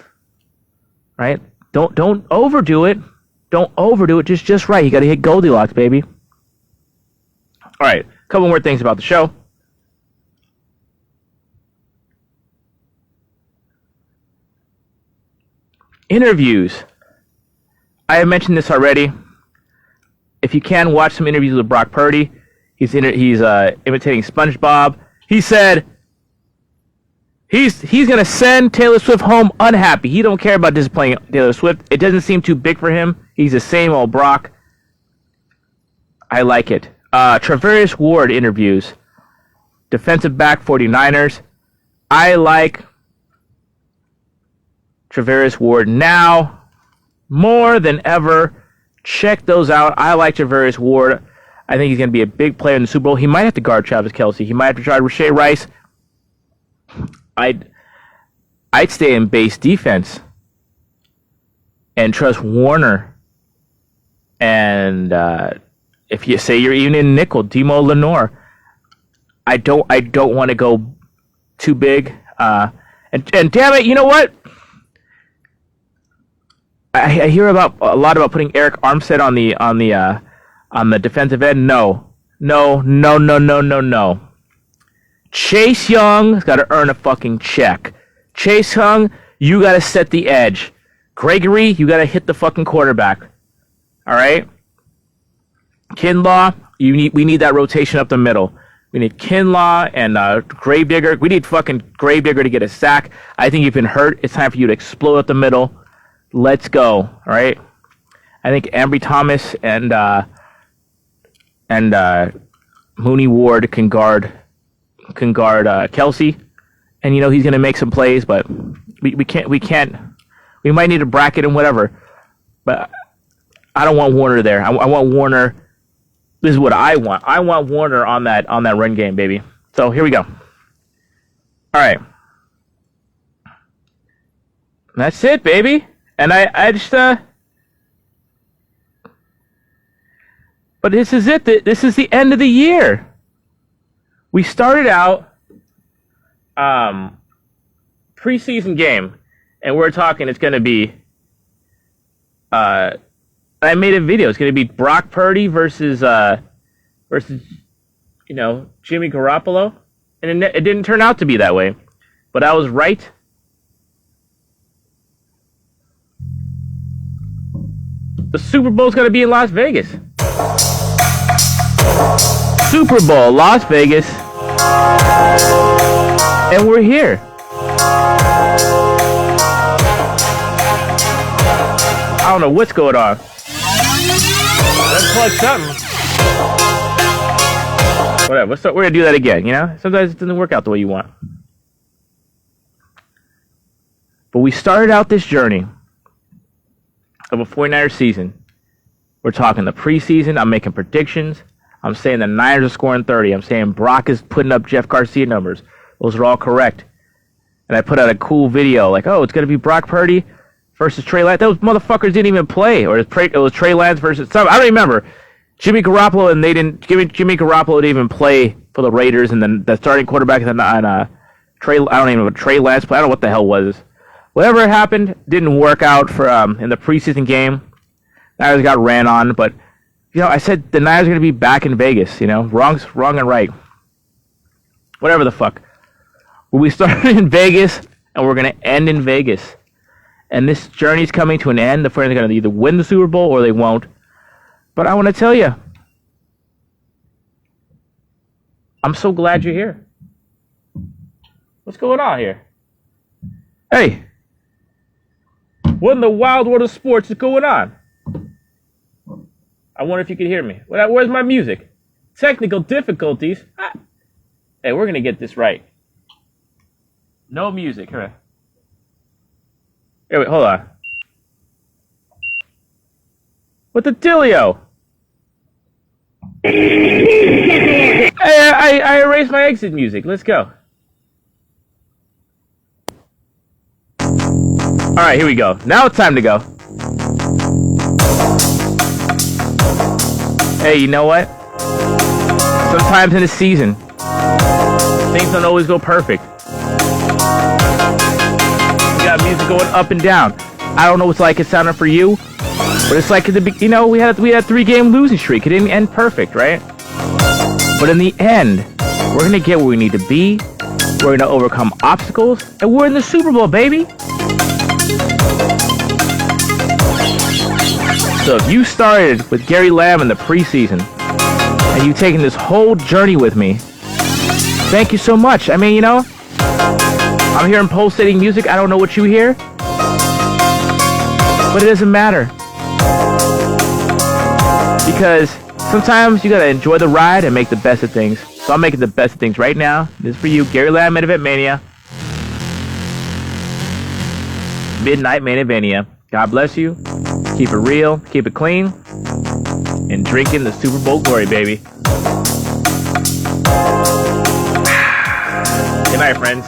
right? Don't overdo it. Don't overdo it. Just right. You got to hit Goldilocks, baby. All right. A couple more things about the show. Interviews. I have mentioned this already. If you can, watch some interviews with Brock Purdy. He's imitating SpongeBob. He said he's going to send Taylor Swift home unhappy. He don't care about disappointing Taylor Swift. It doesn't seem too big for him. He's the same old Brock. I like it. Travarius Ward interviews. Defensive back 49ers. I like Travarius Ward now more than ever. Check those out. I like Travarius Ward. I think he's going to be a big player in the Super Bowl. He might have to guard Travis Kelce. He might have to try Rashee Rice. I'd stay in base defense and trust Warner. And if you say you're even in nickel, Demo Lenore. I don't want to go too big. And damn it, you know what? I hear a lot about putting Eric Armstead on the defensive end. No. Chase Young's got to earn a fucking check. Chase Young, you got to set the edge. Gregory, you got to hit the fucking quarterback. All right? Kinlaw, we need that rotation up the middle. We need Kinlaw and Gravedigger. We need fucking Gravedigger to get a sack. I think you've been hurt. It's time for you to explode up the middle. Let's go. All right? I think Ambry Thomas and Mooney Ward can guard Kelsey, and he's going to make some plays, but we can't. We might need to bracket him, whatever. But I don't want Warner there. I want Warner. This is what I want. I want Warner on that run game, baby. So here we go. All right. That's it, baby. And I just but this is it. This is the end of the year. We started out preseason game, and we're talking it's going to be I made a video. It's going to be Brock Purdy versus Jimmy Garoppolo, and it didn't turn out to be that way. But I was right. The Super Bowl's going to be in Las Vegas. Super Bowl, Las Vegas. And we're here. I don't know what's going on. Let's plug something. Whatever. We're going to do that again, Sometimes it doesn't work out the way you want. But we started out this journey of a 49ers season. We're talking the preseason. I'm making predictions. I'm saying the Niners are scoring 30. I'm saying Brock is putting up Jeff Garcia numbers. Those are all correct. And I put out a cool video like, it's going to be Brock Purdy versus Trey Lance. Those motherfuckers didn't even play. Or it was Trey Lance versus some. I don't remember. Jimmy Garoppolo, and Jimmy Garoppolo didn't even play for the Raiders. And then the starting quarterback on Trey. I don't even know what Trey Lance played. I don't know what the hell was. Whatever happened didn't work out for in the preseason game. Niners got ran on, but I said the Niners are going to be back in Vegas. Wrong and right. Whatever the fuck. Well, we started in Vegas, and we're going to end in Vegas. And this journey's coming to an end. The 49ers are going to either win the Super Bowl or they won't. But I want to tell you, I'm so glad you're here. What's going on here? Hey. What in the wild world of sports is going on? I wonder if you can hear me. Where's my music? Technical difficulties. Hey, we're going to get this right. No music. Here, wait, hold on. What the dealio? Hey, I erased my exit music. Let's go. All right, here we go. Now it's time to go. Hey, you know what? Sometimes in a season, things don't always go perfect. We got music going up and down. I don't know what's like it sounded for you, but it's like we had a 3-game losing streak. It didn't end perfect, right? But in the end, we're gonna get where we need to be. We're gonna overcome obstacles, and we're in the Super Bowl, baby. So if you started with Gary Lamb in the preseason, and you've taken this whole journey with me, thank you so much. I mean, I'm hearing pulsating music. I don't know what you hear, but it doesn't matter. Because sometimes you gotta enjoy the ride and make the best of things. So I'm making the best of things right now. This is for you, Gary Lamb, Main Event Mania. Midnight Main Event Mania. God bless you. Keep it real, keep it clean, and drinking the Super Bowl glory, baby. Good night, friends.